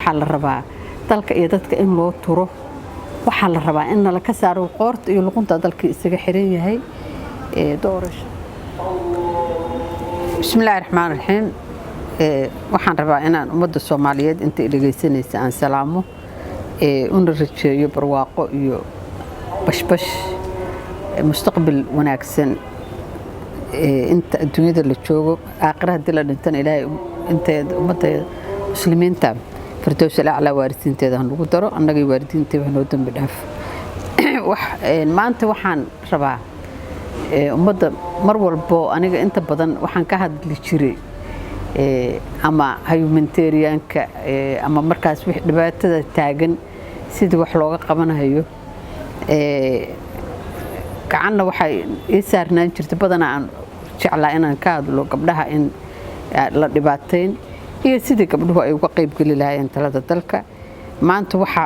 waxaa la rabaa dalka iyo dadka in loo turo waxaa la rabaa in la ka saaro qoorta iyo luqunta dalka isaga xiran yahay doorasho bismillaahir rahmaanir rahiim waxaan rabaa inaan ummadda Soomaaliyeed inta dhageysanaysa aan salaamo una rajeeyo barwaaqo iyo bashbash mustaqbal wanaagsan inta adduunyada la joogo aakhirada dil dhintan ilaahay inta ummadda muslimiinta firdaws al-a'la waarisiinteeda lagu daro annaga waaridiinteeda waxaan u dambi dhaaf maanta waxaan rabaa ummadda mar walbo aniga inta badan waxaan ka hadli jiray ama humanitarianka ama markaas wix dhibaatada taagan sidii wax looga qabanayo gacanna waxay ii saarnaan jirtay badan aan jeclaa inaan ka hadlo gabdhaha in la dhibaateyn iyo sidii gabdhuhu ay uga qayb gali lahaayeen talada dalka maanta waxa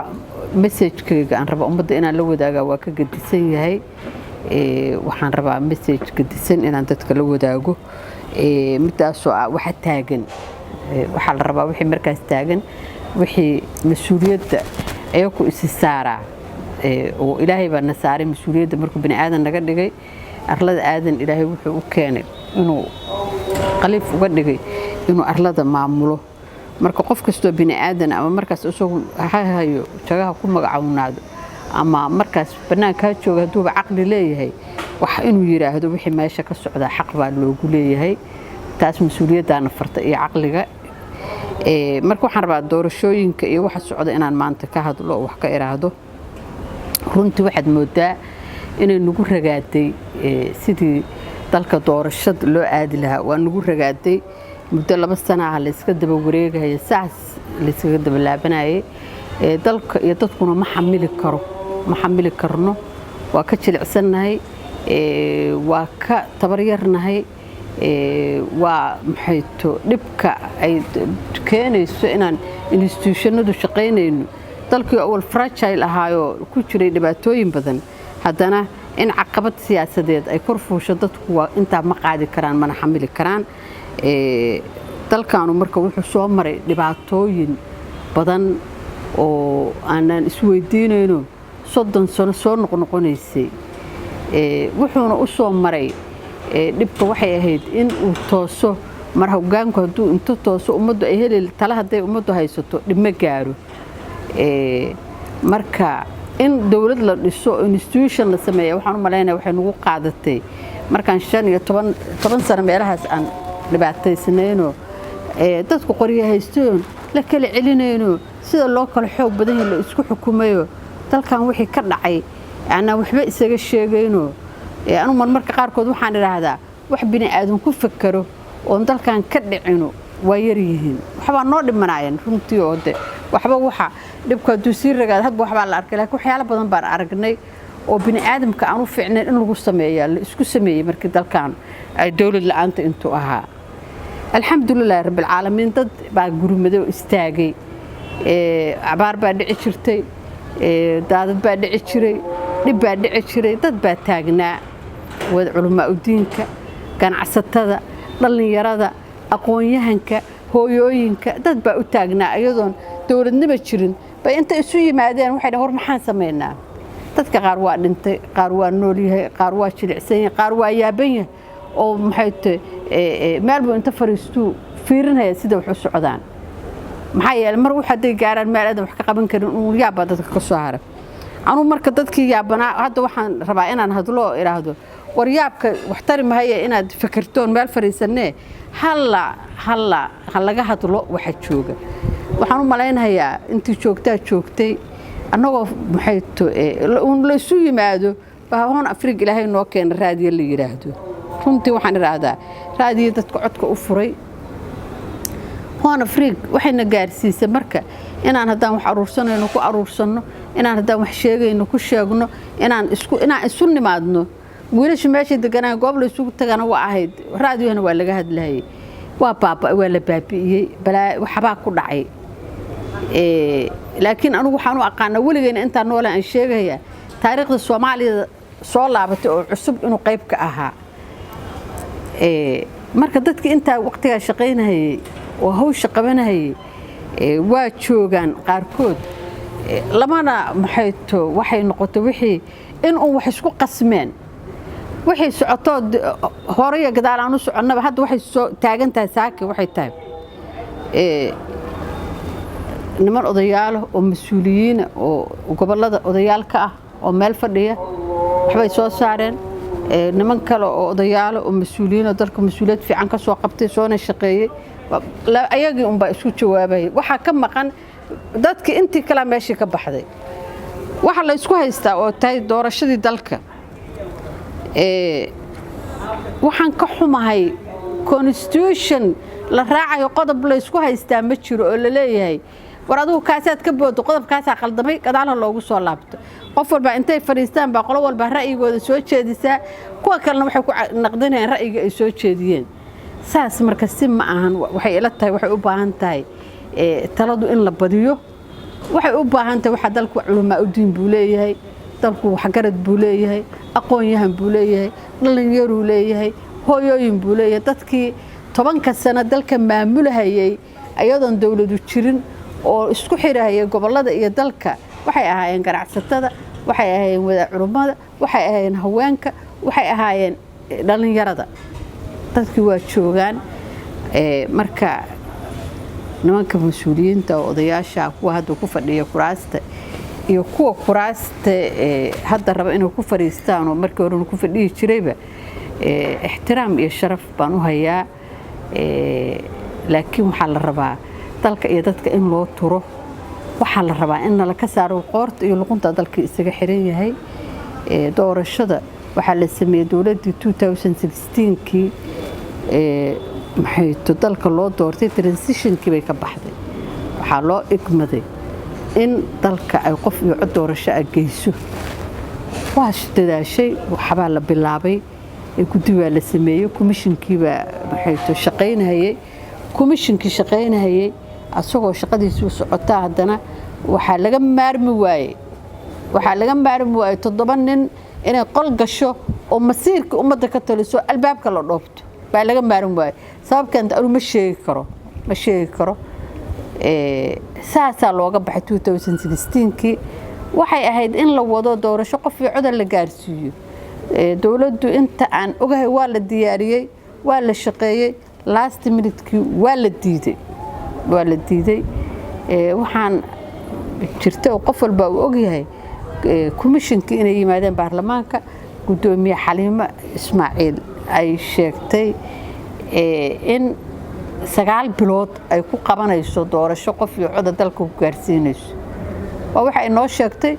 message-kayga aan rabo ummadda inaan la wadaago waa ka gadisan yahay waxaan rabaa message gadisan inaan dadka la wadaago midaasoo waxa taagan waxa la rabaa wixii markaas taagan wixii mas'uuliyadda ay ku isi saaraa oo ilaahay baa na saaray mas'uuliyadda markuu bini aadan naga dhigay arlada aadan ilaahay wuxuu u keenay inuu qaliif uga dhigay inuu arlada maamulo marka qof kasto bini aadan ama markaas isagu hayo jagaha ku magacawnaado ama markaas banaanka jooga haduu aqli leeyahay wax inuu yiraahdo wixii meesha ka socda xaq baa loogu leeyahay taas mas'uuliyadana farta iyo aqliga marka waxaan rabaa doorashooyinka iyo waxa socda inaan maanta ka hadlo wax ka iraahdo runtii waxaad moodaa inay nagu ragaaday sidii dalka doorashada loo aadi lahaa waa nagu ragaaday muddo 2 sano ah la iska daba wareegay saas la iska daba laabanayay dalka iyo dadkuna ma xamili karno waa ka jilicsanahay waa ka tabaryarnahay waa maxayto dhibka ay keenayso inaan institutionadu shaqeynayno dalkii awal fragile ahaayo ku jiray dhibaatooyin badan haddana in caqabad siyaasadeed ay korfuusho dadku waa inta ma qaadi karaan mana xamili karaan dalkaanu marka wuxuu soo maray dhibaatooyin badan oo aanan isweydiinayno 30 sano soo noqonaysay wuxuuna u soo maray dhibka waxay ahayd in uu tooso mar hoggaanku haduu inta tooso ummaddu ay heli tala haday ummaddu haysato dhib ma gaaro marka in dawlad la dhiso institution la sameeyo waxaan u maleeynaa waxay nagu qaadatay markaan 15 sano meelahaas aan dhibaataysnayno dadku qoriyo haysteen la kala celinayno sida loo kala xoog badan yahay la isku xukumayo dalkan wixii ka dhacay ana waxba isaga sheegayno anu marka qaar kood waxaan iraahdaa wax bini aadan ku fakaro oo dalkan ka dhicino waa yar yihiin waxba noo dhimanayeen runtii oo waxba waxa dhibka duusir ragaad hadba waxba la arkay laakiin waxyaalo badan baan aragnay oo bini aadamka aanu fiicneen in lagu sameeyo la isku sameeyay markii dalkan ay dawlad la'aanta intuu ahaa alxamdulillaah rabbil caalamiin dad baa gurmado istaagay abaar baa dhici jirtay daadad baa dhici jiray dhib baa dhici jiray dad baa taagnaa wada culumaa u diinka ganacsatada dhalinyarada aqoon-yahanka hooyooyinka dad baa u taagnaa ayadoon dawladnimo jirin bay inta isu yimaadeen waxay war maxaan sameeynaa dadka qaar waa dhintay qaar waa nool yahay qaar waa jilicsan yahay qaar waa yaaban yahay oo maxay meel buu inta fariisto fiirinaya sida wax u socdaan maxay yeelay mar waxa ay gaaraan meel aad wax ka qaban karin uu yaaba dadka ka soo haray anu marka dadkii yaabana hadda waxaan rabaa inaan hadlo iraahdo war yaabka wax tari mahaye inaad fikirtoon meel fariisanee halaga hadlo waxa jooga waxaan u maleynayaa intii joogtay annagoo maxay la isu yimaado baahoon Afrika Ilaahay noo keen raadiyo la yiraahdo runtii waxaan iraahdaa raadiyo dadka codka u furay hoon Afrika waxayna gaarsiisay marka inaan hadaan wax aruursanayno ku aruursano inaan hadaan wax sheegayno ku sheegno inaan isu nimaadno wiilasha meesha deganaa goob la isugu tagana waa ahayd raadiyona waa laga hadlayay waa la baabi'iyay balaa waxba ku dhacay laakiin anigu waxaan u aqaan waligeena inta nool aan sheegaya taariikhda Soomaaliya soo laabatay oo cusub inuu qayb ka ahaa marka dadkii inta waqtiga shaqeynayay oo hawsha qabanayay waa joogaan qaarkood lamana maxayto waxay noqotay wixii in uu wax isku qasmeen wixii socoto hore iyo gadaal aan u soconaba hadda waxay soo taagan tahay saaki waxay tahay niman odayaal oo mas'uuliyiin oo gobolada odayaalka ah oo meel fadhiya waxbay soo saareen niman kale oo odayaal oo mas'uuliyiin oo dalka mas'uuliyad fiican ka soo qabtay soona shaqeeyay ayagii un baa isku jawaabay waxa ka maqan dadkii intii kala meeshii ka baxday waxa la isku haystaa oo tahay doorashadii dalka waxaan ka xumahay constitution la raacayo qodob la isku haystaa ma jiro oo la leeyahay war adigu kaasaad ka boodo qodobkaasaa qaldamay gadaal loogu soo laabto qof walba intay fariistaan baa qolo walba ra'yigooda soo jeedisaa kuwa kalena waxay ku naqdinayaan ra'yiga ay soo jeediyeen saas marka si ma ahan waxay ila tahay waxay u baahan tahay taladu in la badiyo waxay u baahan tahay waxa dalku culumaa u diin buu leeyahay dalku waxgarad buu leeyahay aqoon-yahan buu leeyahay dhalinyaro leeyahay hooyooyin buu leeyahay dadkii 10 sano dalka maamulahayay ayadoon dawladu jirin oo isku xirahayay gobolada iyo dalka waxay ahaayeen ganacsatada waxay ahaayeen wada culumada waxay ahaayeen haweenka waxay ahaayeen dhalinyarada dadkii waa joogaan marka nimanka mas'uuliyiinta oo odayaasha kuwa hadda ku fadhiya kuraasta iyo kuwa kuraasta hadda raba inay ku fariistaan oo markii hore ku fadhiyi jirayba ixtiraam iyo sharaf baan u hayaa laakiin waxa la rabaa dalka iyo dadka in loo turo waxa la rabaa in la ka saaro qoorta iyo luqunta dalka isaga xiran yahay doorashada waxa la sameeyay dawladii 2016kii maxay dalka loo doortay transitionkii bay ka baxday waxa loo igmaday in dalka ay qof iyo cod doorasho ay geyso waxa dadaashay waxa la bilaabay guddi waa la sameeyay commissionkii baa maxay shaqeynayay commissionkii shaqeynayay asagoo shaqadiisu socota haddana waxa laga maarmi waayay 7 nin inay qol gasho oo masiirka ummadda ka taliso albaabka la dhoofto baa laga maarmi waayay sababkan anu ma sheegi karo saasa looga baxay 2016kii waxay ahayd in la wado doorasho qof iyo cod la gaarsiiyo dawladdu inta aan ogahay waa la diyaariyay waa la shaqeeyay last minute-kii waa la diiday waxaan jirta oo qof walba uu ogyahay commissionkii inay yimaadeen baarlamaanka gudoomiye Xaliimo Ismaaciil ay sheegtay in 9 bilood ay ku qabanayso doorasho qof iyo cod dalka ku gaarsiinayso waxa ay noo sheegtay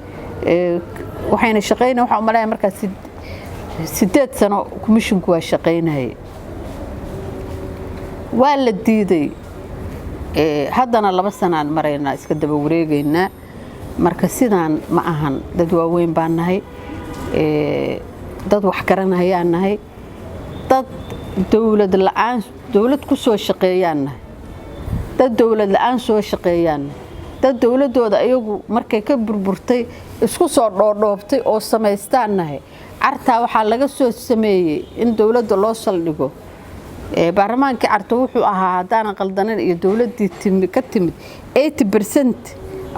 waxayna shaqeynaa waxa u maleeyaa markaas 8 sano commissionku waa shaqeynayay waa la diiday haddana 2 sanaan marayna iska daba wareegaynaa marka sidaan ma ahan dad waaweyn baan nahay dad wax garanayaan nahay dad dawlad ku soo shaqeeyaan nahay dad dawlad la'aan soo shaqeeyaan dad dawladooda ayagu markay ka burburtay isku soo dhoodhoobtay oo samaystaan nahay carta waxa laga soo sameeyay in dawladda loo saldhigo baarlamaankii carta wuxuu ahaa hadaan qaldanan iyo dawladii ka timid 80%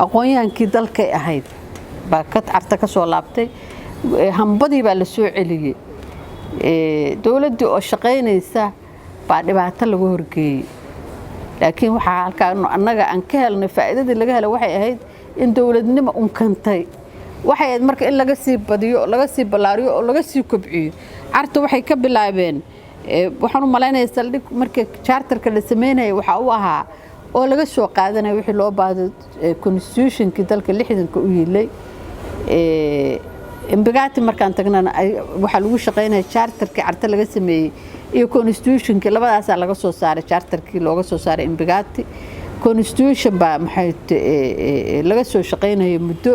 aqoon-yahankii dalkay ahayd baa ka carta ka soo laabtay hambadii baa la soo celiyay dawladii oo shaqeynaysa baa dhibaato lagu horgeeyay laakiin waxa halkaan annaga aan ka helnay faa'iidadii laga helay waxay ahayd in dawladnimo unkantay waxay ahayd marka in laga sii badiyo laga sii balaariyo oo laga sii kobciyo carta waxay ka bilaabeen waxaan u maleynayaa saldhig markii charterka la sameeyay waxa uu ahaa oo laga soo qaadanay wixii loo baahdo constitutionkii dalka 60ka u yeelay imbigaati markaan tagnana waxa lagu shaqeynaa charterkii carta laga sameeyay iyo constitutionkii labadaas laga soo saaray charterkii looga soo saaray imbigaati constitution baa maxay laga soo shaqeynayay muddo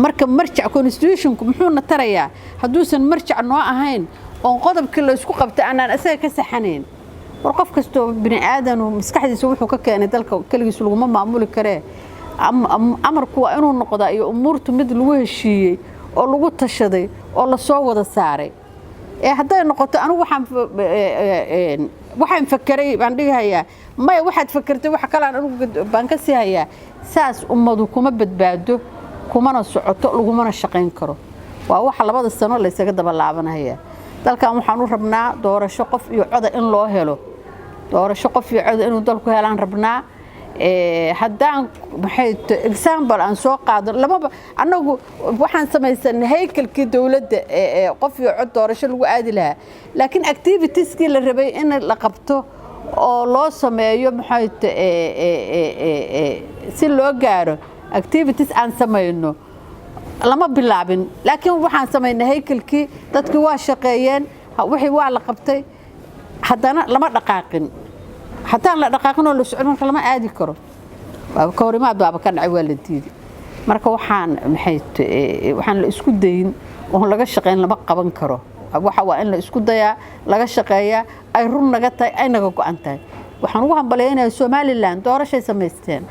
marka marjac constitutionku muxuu na tarayaa haduusan marjac noo ahayn oo qodobkii la isku qabtay aanan asaga ka saxanayn war qof kasto bini aadan oo maskaxdiisa wuxuu ka keenay dalka kaligiis lagu ma maamuli kare amarku waa inuu noqdo iyo umurtu mid lagu heshiiyay oo lagu tashaday oo la soo wada saaray hadday noqoto anigu waxaan fakaray baan dhigayaa may waxaad fakartay wax kale aan anigu baan ka sii hayaa saas ummadu kuma badbaado kumana socoto lagumana shaqayn karo waa waxa labada sano la isaga daba laabanaya dalkan waxaan u rabnaa doorasho qof iyo cod in loo helo doorasho qof iyo cod inuu dalku helaan rabnaa haddaan maxay example aan soo qaado lamaba anagu waxaan samaysanay haykalkii dawladda qof iyo cod doorasho lagu aadi lahaa laakiin activitieskii la rabay in la qabto oo loo sameeyo maxay si loo gaaro activities aan samayno lama bilaabin laakiin waxaan sameynay haykalkii dadkii waa shaqeeyeen wixii waa la qabtay haddana lama dhaqaaqin haddaan la dhaqaaqin oo la socon marka lama aadi karo ka horimaad baaba ka dhacay waa la diiday marka waxaan la isku dayin oo laga shaqeyn lama qaban karo waxa waa in la isku dayaa laga shaqeeyaa ay run naga tahay ay naga go'an tahay waxaan ugu hambaleynayaa Somaliland doorashay samaysteen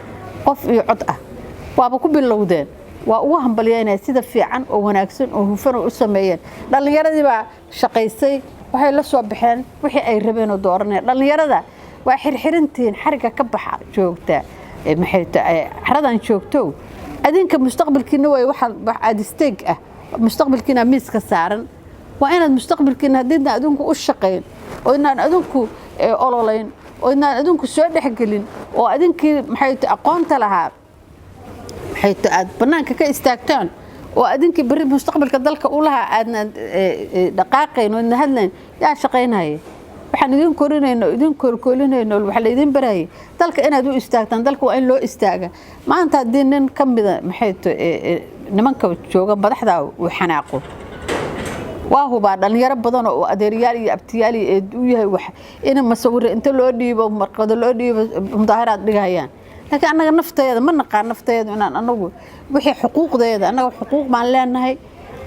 qof iyo cod ah waaba ku bilowdeen waa ugu hambalyeynaa sida fiican oo wanaagsan oo hufan u sameeyeen dhalinyaradii baa shaqaysay waxay la soo baxeen wixii ay rabeen oo dooranayeen dhalinyarada waa xirxirintiin xariga ka baxa joogta maxay tahay xaradan joogto adinka mustaqbalkiina way waxa aad isteeg ah mustaqbalkiina miiska saaran waa inaad mustaqbalkiina hadii adinku u shaqeyn oo inaan adinku ololeyn oo inaan adinku soo dhaxgelin oo adinkii maxay tahay aqoonta lahaa حيث بنانك كاستاكتان وأدينك بري مستقبل كذلك أولها أدنى دقائقين وإن هذلين يا شقين هاي وحنا يدين كورين إنه يدين كورين إنه وحلا يدين براي ذلك أنا دو استاكتان ذلك وإن لو استاجا ما أنت الدين كم بذا محيط نمانك وتشوجا بدحدا وحناقه وهو بعد أن يرب بدنا وأدريالي أبتيالي وياه إن مسؤول أنت لو دي بمرقد لو دي مظاهرات بجايان لكن أنا نفتيض ما نقع نفتيض أنا وحي حقوق ذي أنا حقوق مع لنا هاي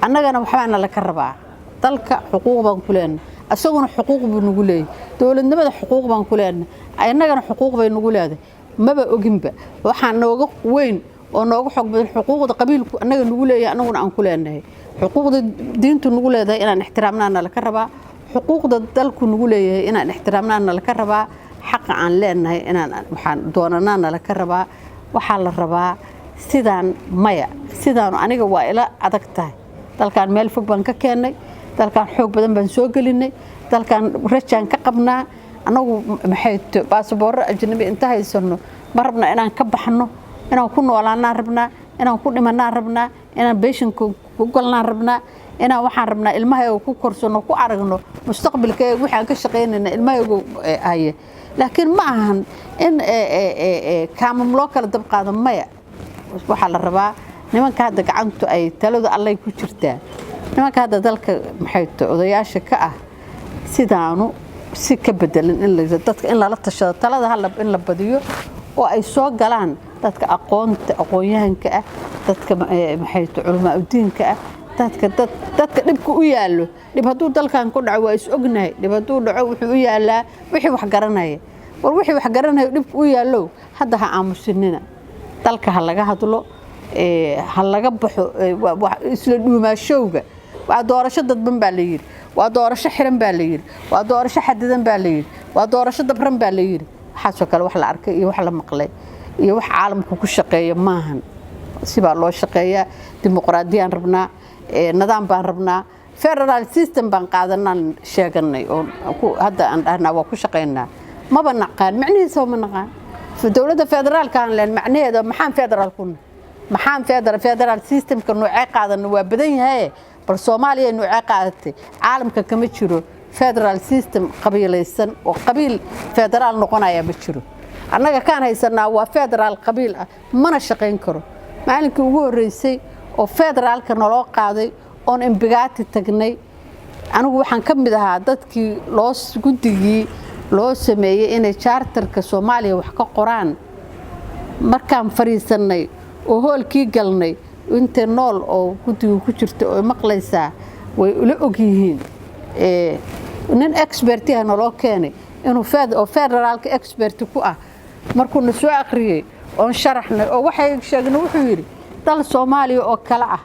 أنا وحنا لك الربع تلك حقوق بنقولين أسوون حقوق بنقولي دول النبض حقوق بنقولين أنا حقوق بنقول هذا ما بقى جنبه وحنا وجق وين ونوجق حق بالحقوق قبيل أنا نقولي أنا ونقولين هاي حقوق الدين تنقول هذا إن احترامنا أنا لك الربع حقوق تلك نقولي إن احترامنا أنا لك الربع حق عن لأنه أنا دوننا لك الربا وحال الربا سيدان مايا سيدان أنا جوا إلى أدقته تل كان مال فوق بنك كأني تل كان حب بدن بنسوق لني تل كان رجعن كقبنا أنا محيط باسبور أجنبي انتهى السنة مربنا أنا نكبحنه أنا كنا ولا ناربنا أنا كنا ما ناربنا أنا بيشن كقول ناربنا أنا وحاربنا الماء وكورسنا وكعرقنا مستقبل كي وحنا كشقين إن الماء هي لكن معهن إن كام ملاك الدبقة ضمية وحال الرباع نما كهذا عنده أي تلود الله يكشرته نما كهذا ذلك محيط وضياش كأه سيدانو سك بدل إن اللي زدتك إن لا تشتغل تلا هلا إن لبديو وأي سوق جلان تتك أقويان كأه تتك محيط علماء الدين كأه dadka dhibku u yaalo dib haduu dalkan ku dhaco waa is ognahay dib haduu dhaco wuxuu u yaalaa wixii wax garanaya war wixii wax garanaya dhibku u yaalo hadda ha aamusinina dalka ha laga hadlo ha laga baxo isla dhuumaashowga waa doorasho dadban baa la yiri waa doorasho xiran baa la yiri waa doorasho xadidan baa la yiri waa doorasho dabran baa la yiri waxaasoo kale wax la arkay iyo wax la maqlay iyo wax caalamku ku shaqeeyo maahan si baa loo shaqeeyaa dimuqraadiyaan rabnaa nidaam baan rabnaa federal system baan qaadanaan sheeganay oo hadda aan dhahnaa waa ku shaqeynaa maba naqaan macnihiisa ma naqaan dawladda federaalka aan leen macnaheedu maxaan federal system ka noocay qaadanaa waa badan yahay bal Soomaaliya noocay qaadatay caalamka kama jiro federal system qabiilaysan oo qabiil federal noqonaya ma jiro annaga kaan haysanaa waa federal qabiil ah mana shaqeyn karo maalinkii ugu horeysay oo federaalka naloo qaaday oon imbigaati tagnay anigu waxaan ka mid ahaa dadkii guddigii loo sameeyay inay charterka Soomaaliya wax ka qoraan markaan fariisanay oo hoolkii galnay inta nool oo guddigu ku jirto oo maqlaysaa way ula og yihiin nin expert ah naloo keenay inuu federaalka expert ku ah markuu na soo akhriyay oo sharaxnay oo waxay sheegnay wuxuu yiri dal Soomaaliya oo kala ah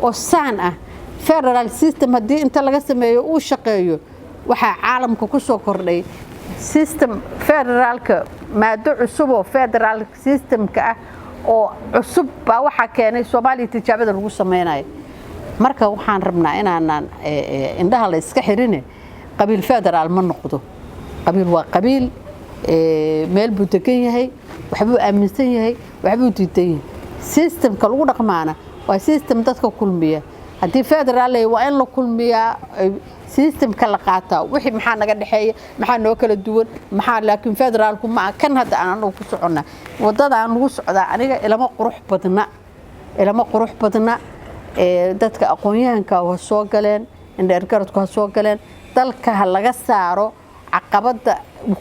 oo saan ah federal system haddii inta laga sameeyo uu shaqeeyo waxaa caalamka ku soo kordhay system federaalka maado cusub oo federal systemka ah oo cusub baa waxaa keenay Soomaaliya tijaabada lagu sameeyay marka waxaan rabnaa inaan indhaha la iska xirin qabiil federal ma noqdo qabiil waa qabiil meel buu degan yahay waxbuu aaminsan yahay waxbuu diidan yahay systemka lagu dhaqmaana waa system dadka kulmiya haddii federal waa in la kulmiyaa systemka la qaataa wixii maxaa naga dhaxeeya maxaa noo kala duwan maxaa laakiin federaalku ma kan hadda aan ku soconnaa wadada aan ugu socdaa aniga ilama qurux badna dadka aqoon-yahanka oo soo galeen indheergaradku ha soo galeen dalka ha laga saaro caqabada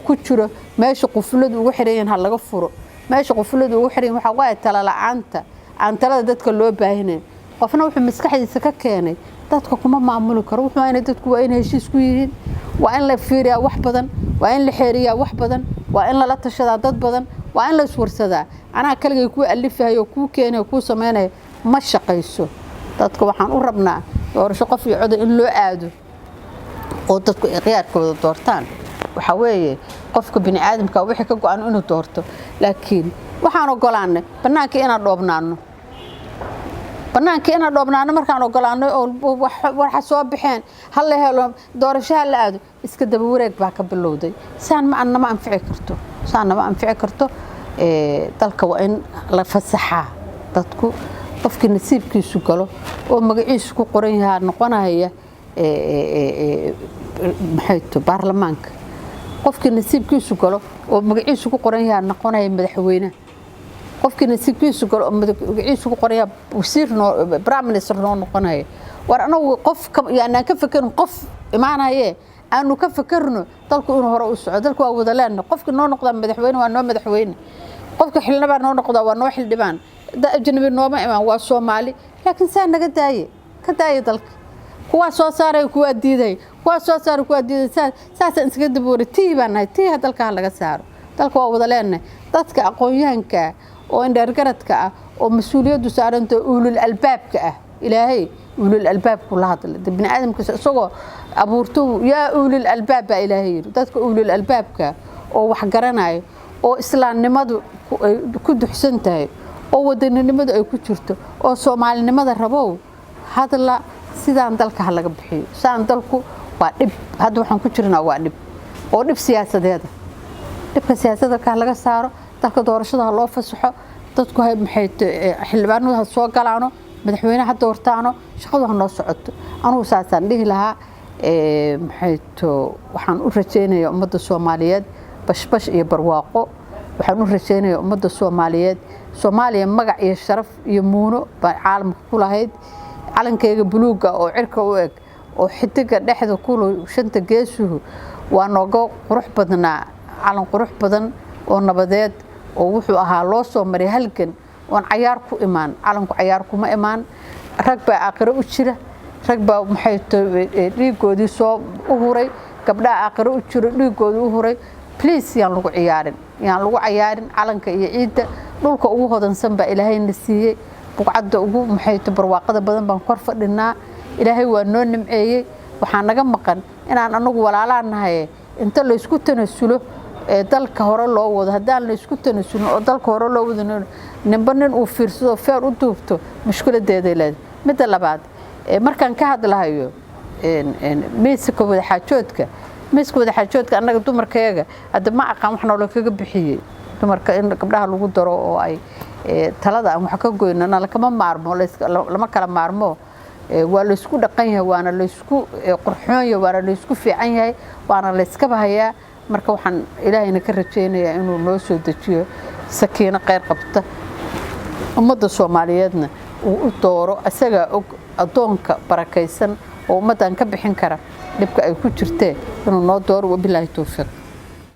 ku jiro meesha qufuladu ugu xirayeen ha laga furo meesha qufuladu ugu xirayeen waxa waa tala la'aanta aan talada dadka loo baahinay qofna wuxuu maskaxdiisa ka keenay dadka kuma maamuli karo wuxuu inay dadku waa in heshiis ku yihiin waa in la fiiriyaa wax badan waa in la xeeriyaa wax badan waa in la tashadaa dad badan waa in la iswarsadaa anaa kaligay ku alifayo ku keenay ku sameeyay ma shaqayso dadka waxaan u rabnaa doorasho qof iyo cod in loo aado oo dadku qiyaarkooda doortaan waxa weeye qofka bini aadamka wixii ka go'an inuu doorto laakiin waxaan ogolaanay banaanka inaan dhoobnaano markaan ogolaanay oo wax soo bixeen hal la helo doorasho la aado iska daba wareeg baa ka bilowday saan ma anfici karto dalka waa in la fasaxaa dadku qofkii nasiibkiisu galo oo magaciisu ku qoran yahay noqonaya baarlamaanka qofkii nasiibkiisu galo oo magaciisu ku qoran yahay noqonaya madaxweyne qofkii nasiibkiisu galo oo magaciisu ku qoran yahay wasiir prime minister noqonaya war anagu qof yaana ka fakirin qof imaanaye aanu ka fakirno dalku inuu hore u socdo dalku waa wada leen qofkii noo noqda madaxweyne waa noo madaxweyne qofka xilnaba noo noqda waa noo xildhibaan ajnabi nooma imaan waa Soomaali laakiin saa naga daaye dalka kuwa soo saaray kuwa diiday saas iska daboori tiibanahay tii dalka laga saaro dalka waa wada leenahay dadka aqoon-yahanka oo indheergaradka ah oo mas'uuliyadu saaranta ulul albaabka ah ilaahay ulul albaabku la hadla bini aadamka isagoo abuurto yaa ulul albaab ilaahay dadka ulul albaabka oo wax garanayo oo islaamnimadu ku duxsan tahay oo wadanimadu ay ku jirto oo Soomaalinimada rabo hadla sidaan dalka laga bixiyo saan dalku waa dib hadda waxaan ku jirnaa waa dib oo dib siyaasadeed dibka siyaasadda ka laga saaro dalka doorashada loo fasaxo dadku hay maxay xildhibaanada soo galaano madaxweynaha hadda hortaano shaqadu noo socoto anuu saasaan dhihi lahaa waxaan u rajeynayaa ummadda Soomaaliyeed bashbash iyo barwaaqo waxaan u rajeynayaa ummadda Soomaaliyeed Soomaaliya magac iyo sharaf iyo muuno baa caalamka ku lahayd calankeyga buluuga oo cirka u eg oo xidiga dhexda ku shanta geesuhu waa nooga qurux badnaa calan qurux badan oo nabadeed oo wuxuu ahaa loo soo maray halgan oon cayaar ku imaan calanku cayaar kuma imaan rag baa aakhiro u jira rag baa maxay dhiigoodii soo u huray gabdhaha aakhiro u jira dhiigoodii u huray please yaan lagu cayaarin calanka iyo ciidda dhulka ugu hodansan baa ilaahayna siiyey buqcadda ugu maxay barwaaqada badan baan kor fadhinaa ilaahay waa noo nimceeyay waxaan naga maqan inaan anagu walaalaanahay inta la isku tanasulo dalka hore loo wado hadaan la isku tanasulno oo dalka hore loo wado ninban uu fiirsado feer u duubto mushkiladeeda leedahay midda labaad markaan ka hadlahayo miiska wada xaajoodka anaga dumarkayga hadda ma aqaan wax nool kaga bixiyay dumarka in gabdhaha lagu daro oo ay talada aan wax ka goyno lama maarmo lama kala maarmo waa la isku dhaqan yahay waana la isku qurxoon yahay waana la isku fiican yahay waana la iska bahayaa marka waxaan ilaahayna ka rajeynayaa inuu noo soo dejiyo sakiino khayr qabta ummadda Soomaaliyeedna uu u dooro asaga og adoonka barakaysan oo ummadan ka bixin kara dhibka ay ku jirtee inuu noo dooro wabillahi tawfiiq